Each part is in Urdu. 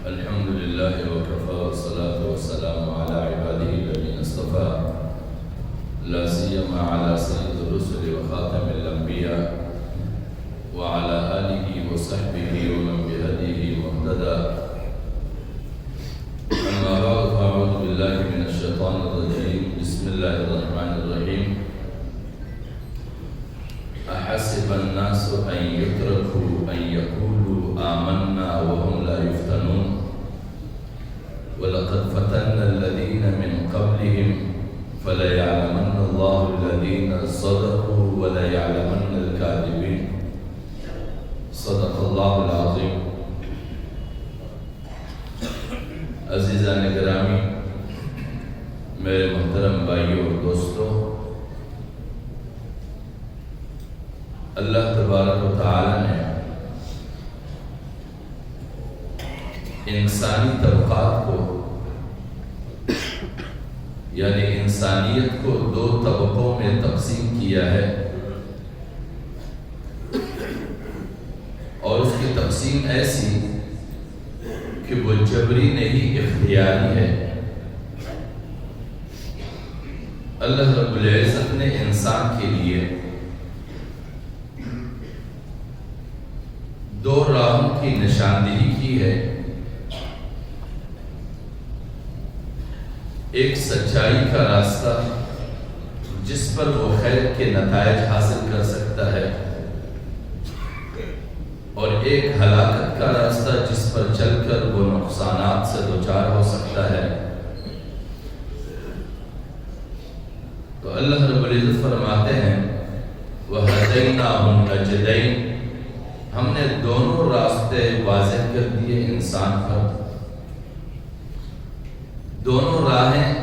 الحمد لله وكفى والصلاة والسلام على عباده الذين اصطفى لا سيما على سيد الرسل وخاتم الأنبياء وعلى آله وصحبه ومن بهديه مهتدى. أما بعد فأعوذ بالله من الشيطان الرجيم. بسم الله الرحمن الرحيم. أحسب الناس أن يتركوا أن يقولوا آمنا وهم لا يفتنون ولقد فتنا الذين من قبلهم فليعلمن الله الذين صدقوا وليعلمن الكاذبين. صدق الله العظيم. عزیزان گرامی، میرے محترم بھائیوں اور دوستوں، اللہ تبارک و تعالی نے انسانی طبقات کو یعنی انسانیت کو دو طبقوں میں تقسیم کیا ہے، اور اس کی تقسیم ایسی کہ وہ جبری نہیں اختیاری ہے۔ اللہ رب العزت نے انسان کے لیے دو راہوں کی نشاندہی کی ہے، ایک سچائی کا راستہ جس پر وہ خیر کے نتائج حاصل کر سکتا ہے، اور ایک ہلاکت کا راستہ جس پر چل کر وہ نقصانات سے دوچار ہو سکتا ہے۔ تو اللہ رب العزت فرماتے ہیں وَهَدَيْنَاهُ النَّجْدَيْنِ، ہم نے دونوں راستے واضح کر دیے انسان پر، دونوں راہیں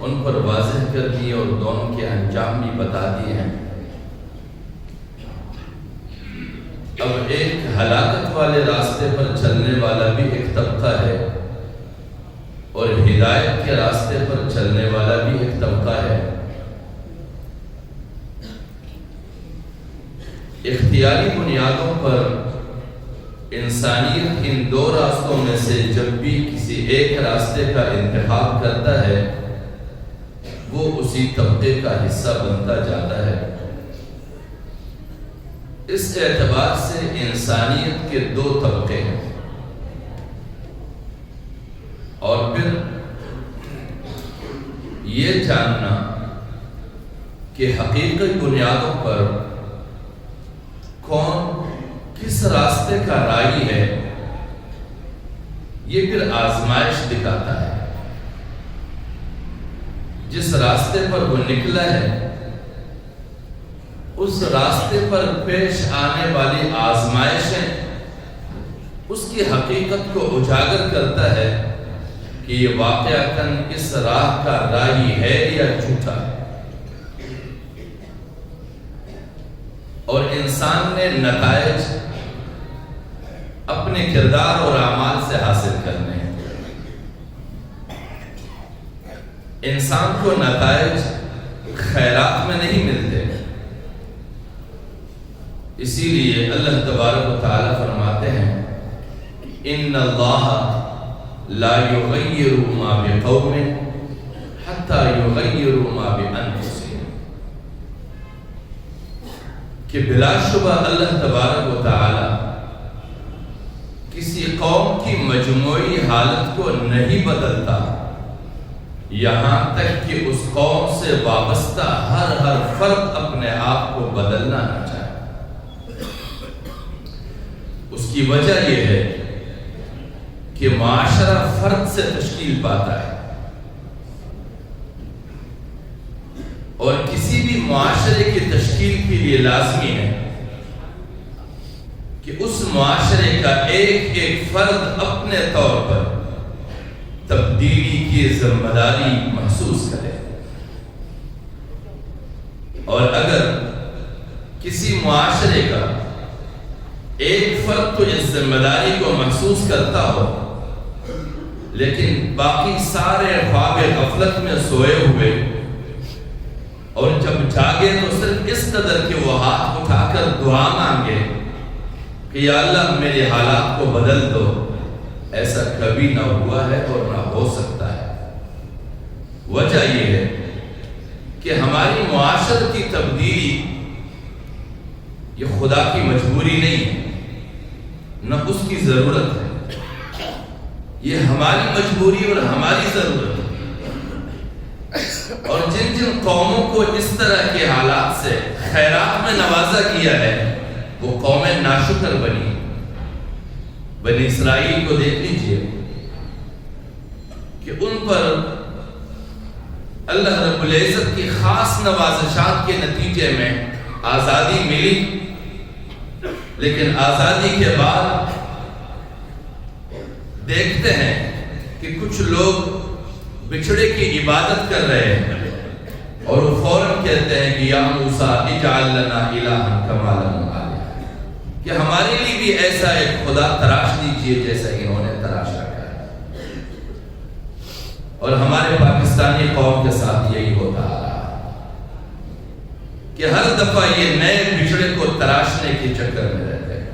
ان پر واضح کر دی اور دونوں کے انجام بھی بتا دیے ہیں۔ اب ایک ہلاکت والے راستے پر چلنے والا بھی ایک طبقہ ہے، اور ہدایت کے راستے پر چلنے والا بھی ایک طبقہ ہے۔ اختیاری بنیادوں پر انسانیت ان دو راستوں میں سے جب بھی کسی ایک راستے کا انتخاب کرتا ہے، وہ اسی طبقے کا حصہ بنتا جاتا ہے۔ اس اعتبار سے انسانیت کے دو طبقے ہیں، اور پھر یہ جاننا کہ حقیقی بنیادوں پر کون کس راستے کا رائی ہے، یہ پھر آزمائش دکھاتا ہے۔ جس راستے پر وہ نکلا ہے، اس راستے پر پیش آنے والی آزمائشیں اس کی حقیقت کو اجاگر کرتا ہے کہ یہ واقعتاً اس راہ کا راہی ہے یا جھوٹا ہے۔ اور انسان نے نتائج اپنے کردار اور اعمال سے حاصل کرنے ہیں۔ انسان کو نتائج خیرات میں نہیں ملتے، اسی لیے اللہ تبارک و تعالی فرماتے ہیں ان اللہ لا یغیر ما بقوم حتی یغیروا ما بانفسهم، کہ بلا شبہ اللہ تبارک و تعالی کسی قوم کی مجموعی حالت کو نہیں بدلتا یہاں تک کہ اس قوم سے وابستہ ہر فرد اپنے آپ کو بدلنا نہ چاہے۔ اس کی وجہ یہ ہے کہ معاشرہ فرد سے تشکیل پاتا ہے، اور کسی بھی معاشرے کی تشکیل کے لیے لازمی ہے کہ اس معاشرے کا ایک ایک فرد اپنے طور پر تبدیلی کی ذمہ داری محسوس کرے، اور اگر کسی معاشرے کا ایک فرد تو اس ذمہ داری کو محسوس کرتا ہو، لیکن باقی سارے خواب غفلت میں سوئے ہوئے، اور جب جاگے تو صرف اس قدر کہ وہ ہاتھ اٹھا کر دعا مانگے کہ یا اللہ میرے حالات کو بدل دو، ایسا کبھی نہ ہوا ہے اور نہ ہو سکتا ہے۔ وجہ یہ ہے کہ ہماری معاشرتی تبدیلی یہ خدا کی مجبوری نہیں ہے، نہ اس کی ضرورت ہے، یہ ہماری مجبوری اور ہماری ضرورت ہے۔ اور جن جن قوموں کو اس طرح کے حالات سے خیرات میں نوازا کیا ہے وہ قومیں ناشکر بنی۔ بنی اسرائیل کو دیکھ لیجئے کہ ان پر اللہ رب العزت کی خاص نوازشات کے نتیجے میں آزادی ملی، لیکن آزادی کے بعد دیکھتے ہیں کہ کچھ لوگ بچھڑے کی عبادت کر رہے ہیں اور وہ فوراً کہتے ہیں کہ یا موسیٰ اجعل لنا الہا کما لہم آلہہ، کہ ہمارے لیے بھی ایسا ایک خدا تراش دیجئے جیسا انہوں نے تراش رکھا ہے۔ اور ہمارے پاکستانی قوم کے ساتھ یہی ہوتا آ رہا ہے کہ ہر دفعہ یہ نئے بچھڑے کو تراشنے کے چکر میں رہتے ہیں۔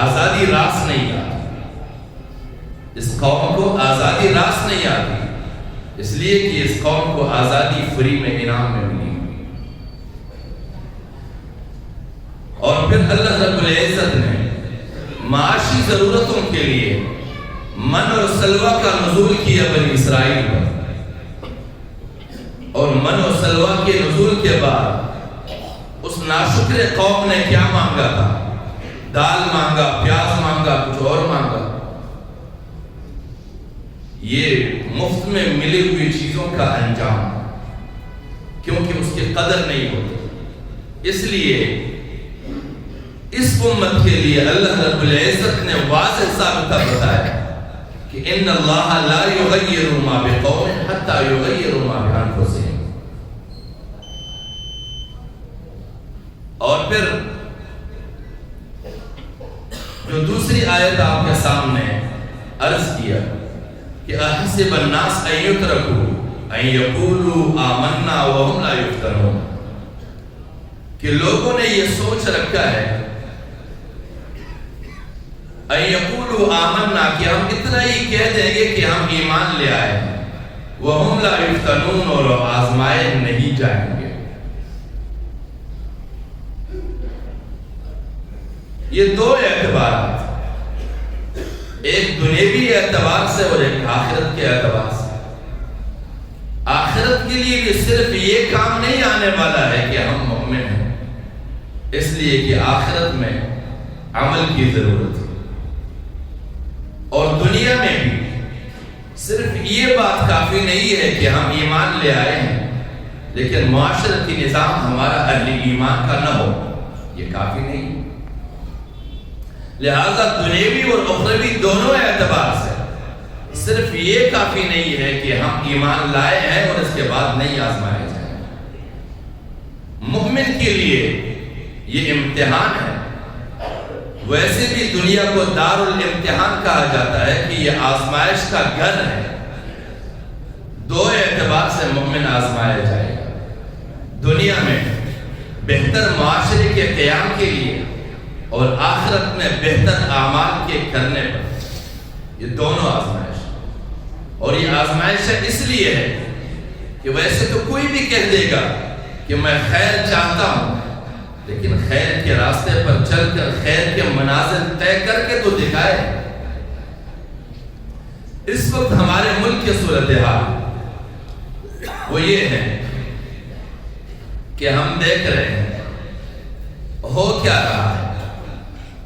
آزادی راس نہیں آتی، اس قوم کو آزادی راس نہیں آتی، اس لیے کہ اس قوم کو آزادی فری میں انعام میں ملی۔ اور پھر اللہ رب العزت نے معاشی ضرورتوں کے لیے من اور سلوہ کا نزول کیا بنی اسرائیل پر، اور من اور سلوہ کے نزول کے بعد اس ناشکر قوم نے کیا مانگا تھا؟ دال مانگا، پیاز مانگا، کچھ اور مانگا۔ یہ مفت میں ملی ہوئی چیزوں کا انجام، کیونکہ اس کی قدر نہیں ہوتی۔ اس لیے اس امت کے لیے اللہ رب العزت نے واضح ثابتہ بتایا کہ ان اللہ لا یغیر ما بقوم حتی یغیر ما بانفسہم۔ اور پھر جو دوسری آیت آپ کے سامنے عرض کیا کہ احسب الناس ان یترکوا ان یقولوا آمنا وهم لا یفتنون، کہ لوگوں نے یہ سوچ رکھا ہے ان یقولوا آمنا، کہ ہم اتنا ہی کہہ دیں گے کہ ہم ایمان لے آئے ہیں، وهم لا یفتنون، اور آزمائے نہیں جائیں گے۔ یہ دو اعتبارات، ایک دنیوی اعتبار سے اور ایک آخرت کے اعتبار سے۔ آخرت کے لیے بھی صرف یہ کام نہیں آنے والا ہے کہ ہم مومن ہیں، اس لیے کہ آخرت میں عمل کی ضرورت ہے۔ اور دنیا میں بھی صرف یہ بات کافی نہیں ہے کہ ہم ایمان لے آئے ہیں، لیکن معاشرتی نظام ہمارا اہل ایمان کا نہ ہو، یہ کافی نہیں۔ لہذا دنیوی اور اخروی دونوں اعتبار سے صرف یہ کافی نہیں ہے کہ ہم ایمان لائے ہیں اور اس کے بعد نہیں آزمائے جائیں۔ مومن کے لیے یہ امتحان ہے۔ ویسے بھی دنیا کو دار الامتحان کہا جاتا ہے کہ یہ آزمائش کا گھر ہے۔ دو اعتبار سے مومن آزمایا جائے گا، دنیا میں بہتر معاشرے کے قیام کے لیے اور آخرت میں بہتر اعمال کے کرنے پر، یہ دونوں آزمائش۔ اور یہ آزمائش اس لیے ہے کہ ویسے تو کوئی بھی کہہ دے گا کہ میں خیر چاہتا ہوں، لیکن خیر کے راستے پر چل کر خیر کے منازل طے کر کے تو دکھائے۔ اس وقت ہمارے ملک کی صورتحال وہ یہ ہے کہ ہم دیکھ رہے ہیں ہو کیا رہا ہے،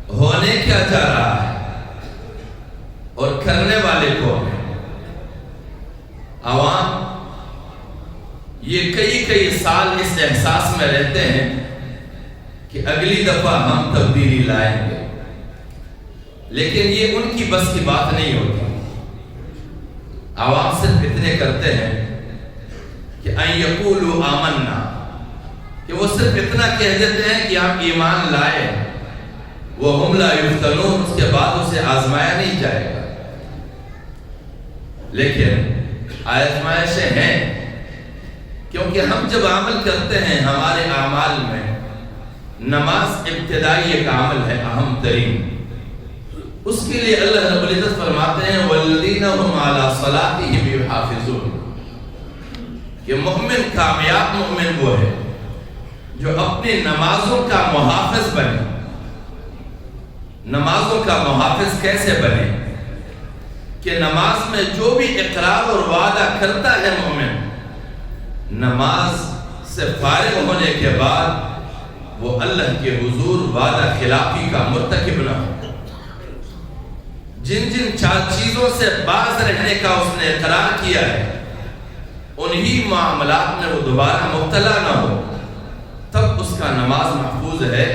ہونے کیا جا رہا ہے، اور کرنے والے کون ہیں؟ عوام یہ کئی سال اس احساس میں رہتے ہیں کہ اگلی دفعہ ہم تبدیلی لائیں گے، لیکن یہ ان کی بس کی بات نہیں ہوتی۔ عوام صرف اتنے کرتے ہیں کہ ان یقولوا آمنا، کہ وہ صرف اتنا کہہ دیتے ہیں کہ ہم ایمان لائے، وہم لا یفتنون، اس کے بعد اسے آزمایا نہیں جائے گا۔ لیکن آزمائشیں ہیں، کیونکہ ہم جب عمل کرتے ہیں ہمارے اعمال میں نماز ابتدائی ایک عمل ہے، اہم ترین۔ اس کے لیے اللہ رب العزت فرماتے ہیں والذین هم علی صلاتهم یحافظون، کہ مومن، کامیاب مومن وہ ہے جو اپنی نمازوں کا محافظ بنے۔ نمازوں کا محافظ کیسے بنے؟ کہ نماز میں جو بھی اقرار اور وعدہ کرتا ہے مومن، نماز سے فارغ ہونے کے بعد وہ اللہ کے حضور وعدہ خلافی کا مرتکب نہ ہو۔ جن جن چیزوں سے باز رہنے کا اس نے اقرار کیا ہے، انہی معاملات میں وہ دوبارہ مبتلا نہ ہو، تب اس کا نماز محفوظ ہے،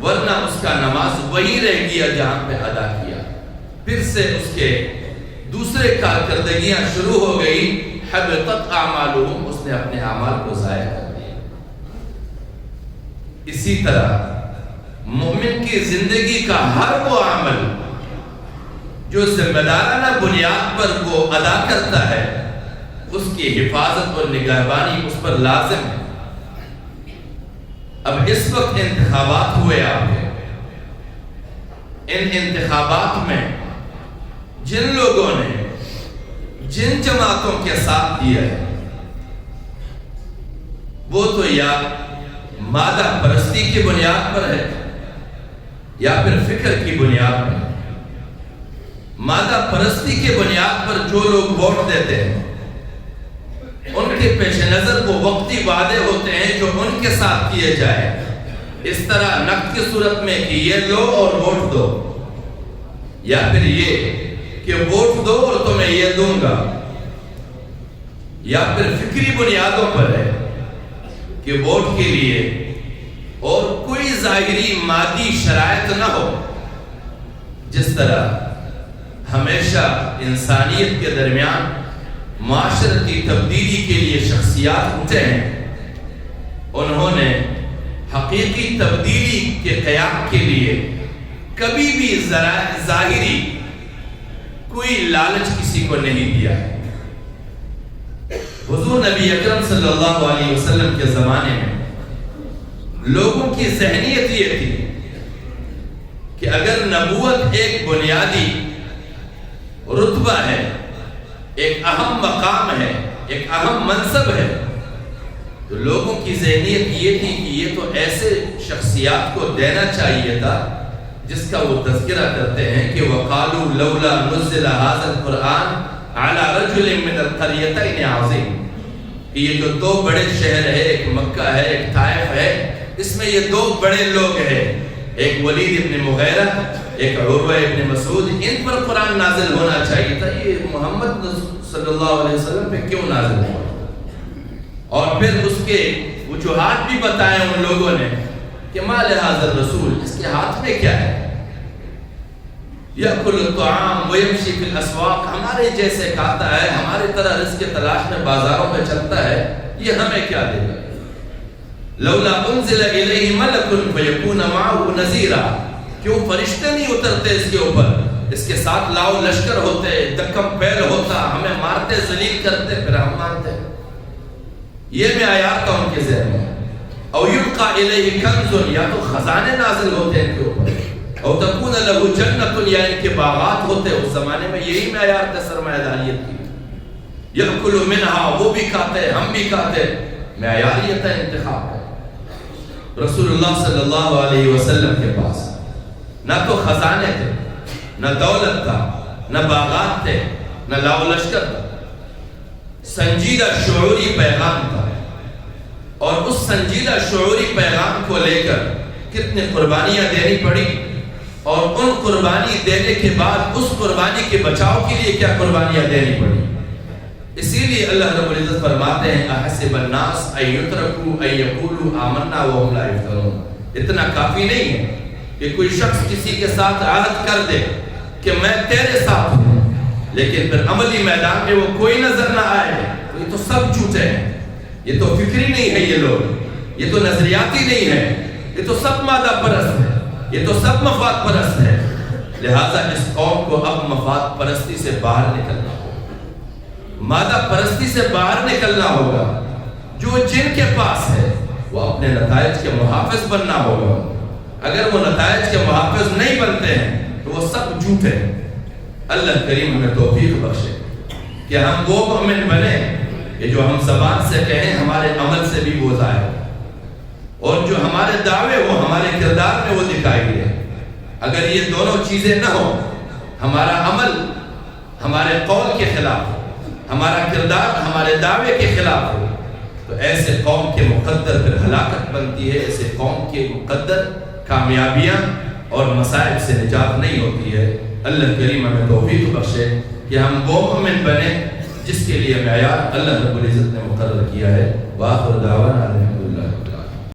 ورنہ اس کا نماز وہی رہ گیا جہاں پہ ادا کیا، پھر سے اس کے دوسرے کارکردگیاں شروع ہو گئی، حبطت اعمالهم، اس نے اپنے اعمال کو ضائع کر دیا۔ اسی طرح مومن کی زندگی کا ہر وہ عمل جو ذمہ دارانہ بنیاد پر وہ ادا کرتا ہے، اس کی حفاظت اور نگہبانی اس پر لازم ہے۔ اب اس وقت انتخابات ہوئے آپ کے، ان انتخابات میں جن لوگوں نے جن جماعتوں کے ساتھ دیا ہے، وہ تو یا مادہ پرستی کی بنیاد پر ہے یا پھر فکر کی بنیاد پر۔ مادہ پرستی کی بنیاد پر جو لوگ ووٹ دیتے ہیں، ان کے پیش نظر وہ وقتی وعدے ہوتے ہیں جو ان کے ساتھ کیے جائے، اس طرح نقد کی صورت میں کہ یہ لو اور ووٹ دو، یا پھر یہ کہ ووٹ دو اور تمہیں یہ دوں گا، یا پھر فکری بنیادوں پر ہے کہ ووٹ کے لیے اور کوئی ظاہری مادی شرائط نہ ہو۔ جس طرح ہمیشہ انسانیت کے درمیان معاشرتی تبدیلی کے لیے شخصیات اٹھے ہیں، انہوں نے حقیقی تبدیلی کے قیام کے لیے کبھی بھی ظاہری کوئی لالچ کسی کو نہیں دیا ہے۔ حضور نبی اکرم صلی اللہ علیہ وسلم کے زمانے میں لوگوں کی ذہنیت یہ تھی کہ اگر نبوت ایک بنیادی رتبہ ہے، ایک اہم مقام ہے، ایک اہم منصب ہے، تو لوگوں کی ذہنیت یہ تھی کہ یہ تو ایسے شخصیات کو دینا چاہیے تھا جس کا وہ تذکرہ کرتے ہیں کہ وَقَالُوا لَوْلَا نُزِّلَ هَذَا الْقُرْآنَ عَلَى رَجُلٍ مِّنَ الْقَرْيَتَيْنِ عَظِيمٍ، کہ یہ جو دو بڑے شہر ہے، ایک مکہ ہے، ایک طائف ہے، اس میں یہ دو بڑے لوگ ہیں، ایک ولید ابن مغیرہ، ایک عروہ ابن مسعود، ان پر قرآن نازل ہونا چاہیے تھا، یہ محمد صلی اللہ علیہ وسلم پہ کیوں نازل ہوا؟ اور پھر اس کے وجوہات بھی بتائے ان لوگوں نے کہ ما لہذا الرسول، اس کے ہاتھ میں کیا ہے؟ یأکل الطعام ویمشی فی الاسواق، ہمارے جیسے کھاتا ہے، ہمارے طرح رزق کی تلاش میں بازاروں میں چلتا ہے، یہ ہمیں کیا دے گا؟ لولا انزل الیہ ملک فیکون معه نذیرا، کیوں فرشتے نہیں اترتے اس کے اوپر، اس کے ساتھ لاؤ لشکر ہوتے، دکم پیل ہوتا، ہمیں مارتے ذلیل کرتے، پھر ہم مانتے۔ یہ معیار تھا ان کے ذہن میں۔ او یلقى الیہ کنز، یا تو خزانے نازل ہوتے ان کے اوپر، او تکون لہ جنت، یا ان کے باغات ہوتے۔ اس زمانے میں یہی معیار تھا سرمایہ داریت کی، یأکل منہا، وہ بھی کھاتے ہم بھی کھاتے، معیار یہ تھا انتخاب کا۔ رسول اللہ صلی اللہ علیہ وسلم کے پاس نہ تو خزانے تھے، نہ دولت تھا، نہ باغات تھے، نہ لاؤ لشکر تھا، سنجیدہ شعوری پیغام تھا، اور اس سنجیدہ شعوری پیغام کو لے کر کتنی قربانیاں دینی پڑی، اور ان قربانی دینے کے بعد اس قربانی کے بچاؤ کے لیے کیا قربانیاں دینی پڑی۔ اسی لیے اللہ رب العزت فرماتے ہیں احسب الناس ان یترکوا ان یقولوا آمنا وهم لا یفتنون، اتنا کافی نہیں ہے کہ کوئی شخص کسی کے ساتھ عہد کر دے کہ میں تیرے ساتھ ہوں، لیکن پھر عملی میدان میں وہ کوئی نظر نہ آئے، تو یہ تو سب جھوٹے ہیں، یہ تو فکری نہیں ہے، یہ لوگ یہ تو نظریاتی نہیں ہے، یہ تو سب مادہ پرست ہے، یہ تو سب مفاد پرست ہے۔ لہٰذا اس قوم کو اب مفاد پرستی سے باہر نکلنا ہوگا، مادہ پرستی سے باہر نکلنا ہوگا، جو جن کے پاس ہے وہ اپنے نتائج کے محافظ بننا ہوگا۔ اگر وہ نتائج کے محافظ نہیں بنتے ہیں تو وہ سب جھوٹ ہے۔ اللہ کریم ہمیں توفیق بخشے کہ ہم وہ مومن بنے کہ جو ہم زبان سے کہیں ہمارے عمل سے بھی وہ ظاہر ہو، اور جو ہمارے دعوے وہ ہمارے کردار میں وہ دکھائی دے۔ اگر یہ دونوں چیزیں نہ ہوں، ہمارا عمل ہمارے قول کے خلاف ہو، ہمارا کردار ہمارے دعوے کے خلاف ہو، تو ایسے قوم کے مقدر پھر ہلاکت بنتی ہے، ایسے قوم کے مقدر کامیابیاں اور مصائب سے نجات نہیں ہوتی ہے۔ اللہ کریم ہمیں توفیق بخشے کہ ہم وہ مومن بنیں جس کے لیے معیار اللہ رب العزت نے مقرر کیا ہے۔ وآخر دعوانا